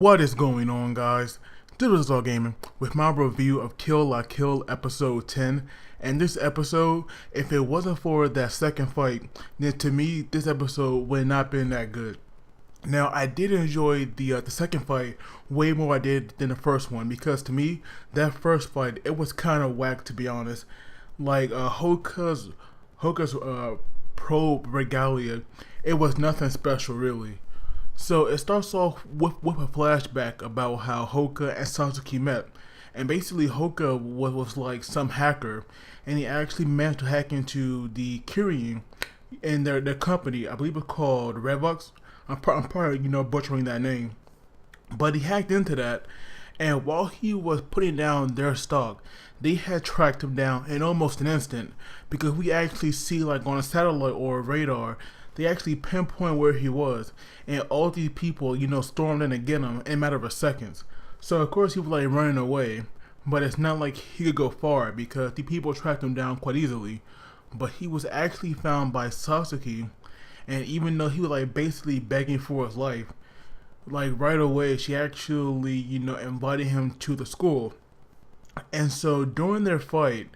What is going on, guys? This is All Gaming with my review of Kill la Kill episode 10. And this episode, if it wasn't for that second fight, then to me this episode would not been that good. Now I did enjoy the second fight way more I did than the first one, because to me that first fight, it was kind of whack, to be honest. Like Houka's probe regalia, it was nothing special really. So it starts off with a flashback about how Houka and Sasuke met. And basically Houka was like some hacker, and he actually managed to hack into the Kirin in their company. I believe it's called Revox. I'm probably butchering that name. But he hacked into that, and while he was putting down their stock, they had tracked him down in almost an instant, because we actually see, like, on a satellite or a radar, they actually pinpoint where he was, and all these people, stormed in to get him in a matter of seconds. So of course he was like running away, but it's not like he could go far because the people tracked him down quite easily. But he was actually found by Sasuke, and even though he was like basically begging for his life, like right away she actually, invited him to the school. And so during their fight,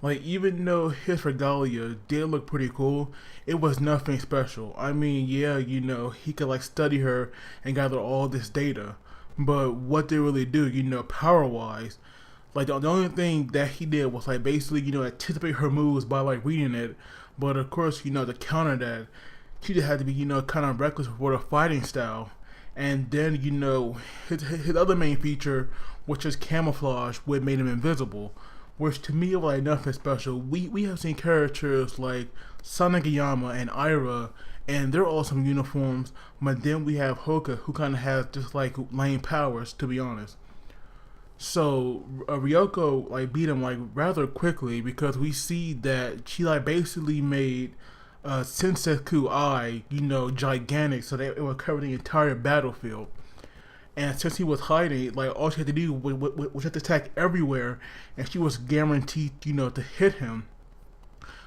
like, even though his regalia did look pretty cool, it was nothing special. I mean, yeah, he could like study her and gather all this data, but what they really do, power wise, like the only thing that he did was like basically, anticipate her moves by like reading it. But of course, to counter that, she just had to be, kind of reckless for the fighting style. And then, his other main feature, which is camouflage, which made him invisible, which to me was like nothing special. We have seen characters like Sanagayama and Ira, and they're awesome uniforms, but then we have Houka, who kind of has just like lame powers, to be honest. So Ryuko like beat him like rather quickly, because we see that she like basically made Senketsu eye, gigantic, so that it would cover the entire battlefield. And since he was hiding, like all she had to do was just attack everywhere, and she was guaranteed, to hit him.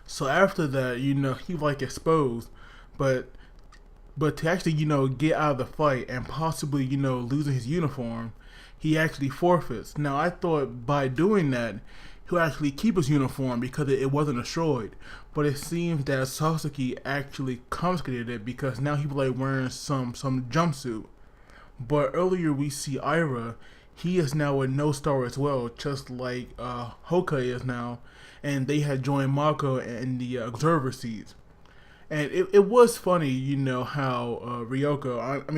So after that, he was like exposed, but to actually, get out of the fight and possibly, losing his uniform, he actually forfeits. Now I thought by doing that, he'll actually keep his uniform because it wasn't destroyed, but it seems that Sasuke actually confiscated it, because now he was like wearing some jumpsuit. But earlier we see Ira, he is now a no star as well, just like Houka is now, and they had joined Mako in the observer seats. And it was funny, how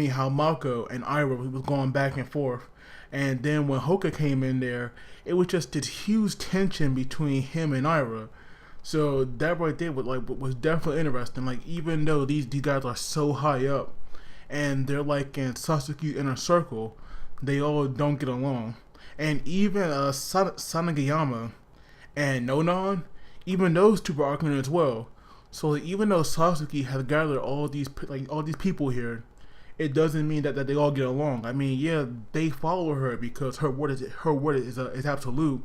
how Mako and Ira was going back and forth, and then when Houka came in there, it was just this huge tension between him and Ira. So that right there was definitely interesting. Like, even though these guys are so high up, and they're like in Sasuke's inner circle, they all don't get along. And even Sanagayama and Nonon, even those two were arguing as well. So like, even though Sasuke has gathered all these people here, it doesn't mean that they all get along. I mean, yeah, they follow her because her word is absolute,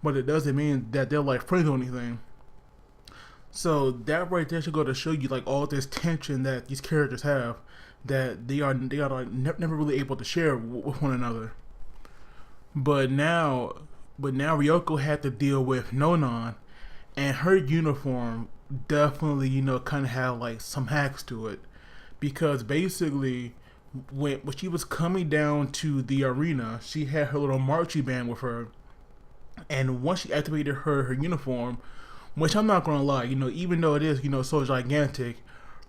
but it doesn't mean that they're like friends or anything. So that right there should go to show you like all this tension that these characters have, that they are like never really able to share with one another. But now Ryuko had to deal with Nonon, and her uniform definitely, kind of had like some hacks to it, because basically when she was coming down to the arena, she had her little marching band with her, and once she activated her uniform, which I'm not gonna lie, even though it is, so gigantic,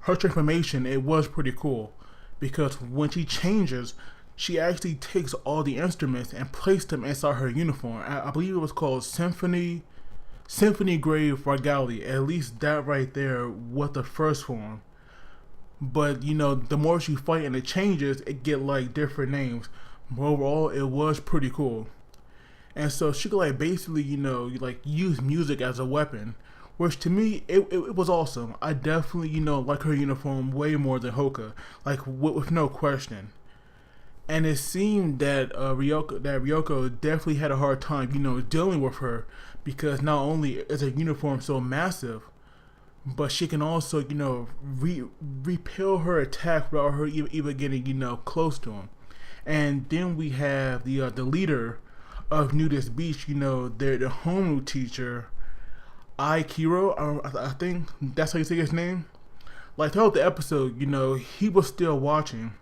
her transformation, it was pretty cool, because when she changes, she actually takes all the instruments and places them inside her uniform. I believe it was called Symphony Grave Regalia. At least that right there was the first form. But the more she fight and it changes, it get like different names. But overall, it was pretty cool. And so she could like basically, like use music as a weapon, which to me, it was awesome. I definitely, like her uniform way more than Houka, like with no question. And it seemed that Ryuko definitely had a hard time, dealing with her, because not only is her uniform so massive, but she can also, repel her attack without her even getting, close to him. And then we have the leader of Nudist Beach, the homeroom teacher, Aikiro, I think that's how you say his name. Like throughout the episode, he was still watching,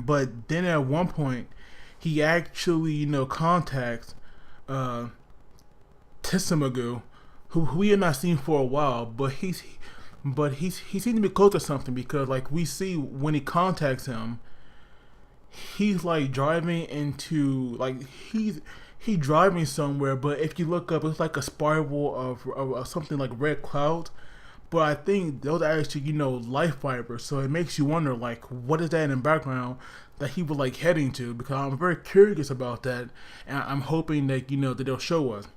but then at one point, he actually, contacts Tsumagu, who we have not seen for a while, but he seems to be close to something because like we see when he contacts him, he's like driving into like he driving somewhere, but if you look up, it's like a spiral of something like red clouds. But I think those are actually, life fibers. So it makes you wonder, like, what is that in the background that he was like heading to? Because I'm very curious about that, and I'm hoping that that they'll show us.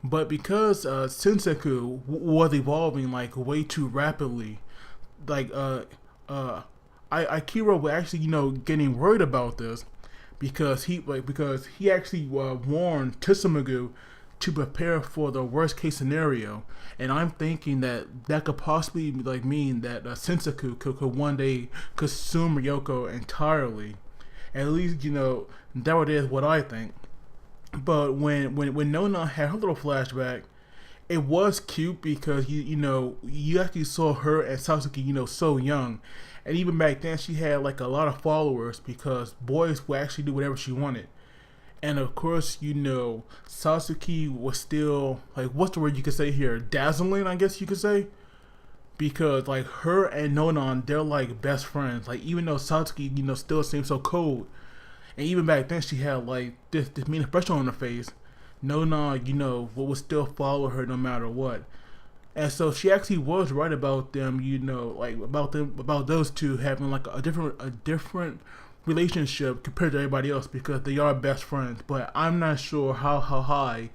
But because Senseku was evolving like way too rapidly, like Akira was actually getting worried about this because he actually warned Tsumagu to prepare for the worst case scenario, and I'm thinking that could possibly like mean that Senseku could one day consume Ryuko entirely. At least that is what I think. But when Nonon had her little flashback, it was cute because you actually saw her and Sasuke so young, and even back then she had like a lot of followers because boys would actually do whatever she wanted. And of course, Sasuke was still, like, what's the word you could say here? Dazzling, I guess you could say. Because, like, her and Nonon, they're, like, best friends. Like, even though Sasuke, still seems so cold. And even back then, she had, like, this mean expression on her face. Nonon, would still follow her no matter what. And so she actually was right about them, about those two having, like, a different relationship compared to everybody else because they are best friends. But I'm not sure how high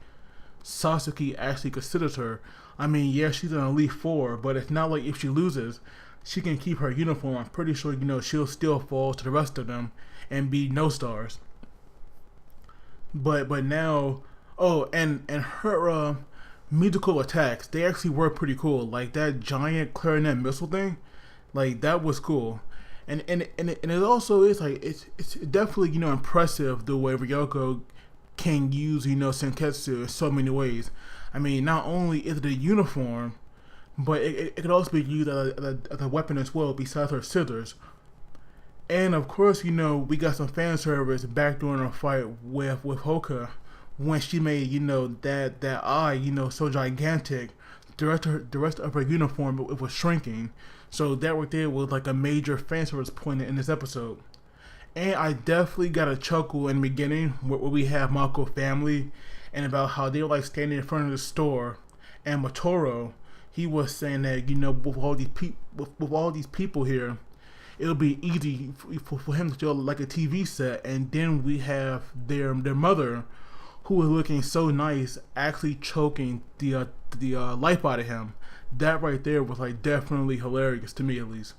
Sasuke actually considers her. I mean, yeah, she's an Elite Four, but it's not like if she loses, she can keep her uniform. I'm pretty sure she'll still fall to the rest of them and be no stars. But now, and her musical attacks, they actually were pretty cool. Like that giant clarinet missile thing, like that was cool. And it also is like it's definitely impressive the way Ryuko can use Senketsu in so many ways. I mean, not only is it a uniform, but it could also be used as a weapon as well besides her scissors. And of course, we got some fan service back during our fight with Houka when she made that eye so gigantic. The rest of her uniform it was shrinking. So that right there was like a major fan service point in this episode. And I definitely got a chuckle in the beginning where we have Mako family and about how they were like standing in front of the store, and Motoro, he was saying that with all these people here, it'll be easy for him to feel like a TV set. And then we have their mother, who was looking so nice, actually choking the life out of him. That right there was like definitely hilarious to me, at least.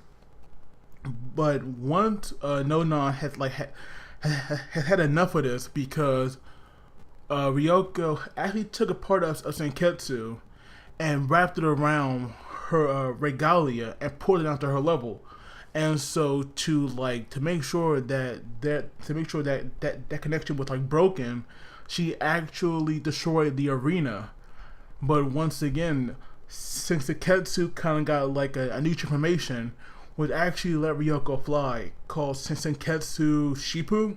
But once Nonon had enough of this because Ryuko actually took a part of Senketsu and wrapped it around her regalia and pulled it down to her level. And so to make sure that connection was like broken, she actually destroyed the arena. But once again, since Senketsu kind of got like a new transformation, would actually let Ryuko fly, called Senketsu Shippu.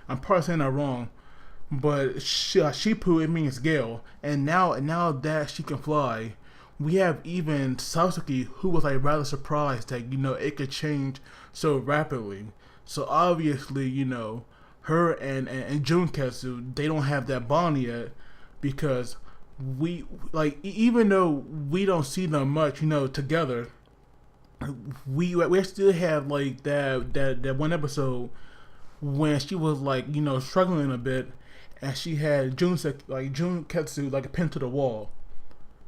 I'm probably saying that wrong, but Shippu, it means gale. And now that she can fly, we have even Sasuke, who was like rather surprised that it could change so rapidly. So obviously, her and Junketsu, they don't have that bond yet because we even though we don't see them much together, we still have like that one episode when she was like struggling a bit and she had Junketsu like pinned to the wall.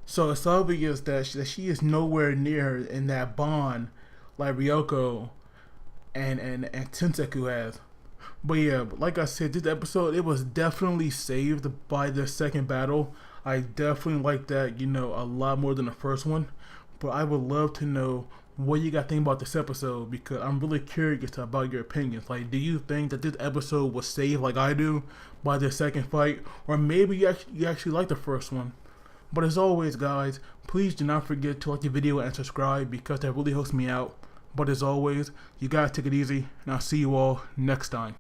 So it's obvious that she is nowhere near in that bond like Ryuko and Tenseku has. But yeah, like I said, this episode, it was definitely saved by the second battle. I definitely like that, a lot more than the first one. But I would love to know what you got to think about this episode, because I'm really curious about your opinions. Like, do you think that this episode was saved like I do by the second fight, or maybe you actually like the first one? But as always, guys, please do not forget to like the video and subscribe, because that really helps me out. But as always, you guys take it easy, and I'll see you all next time.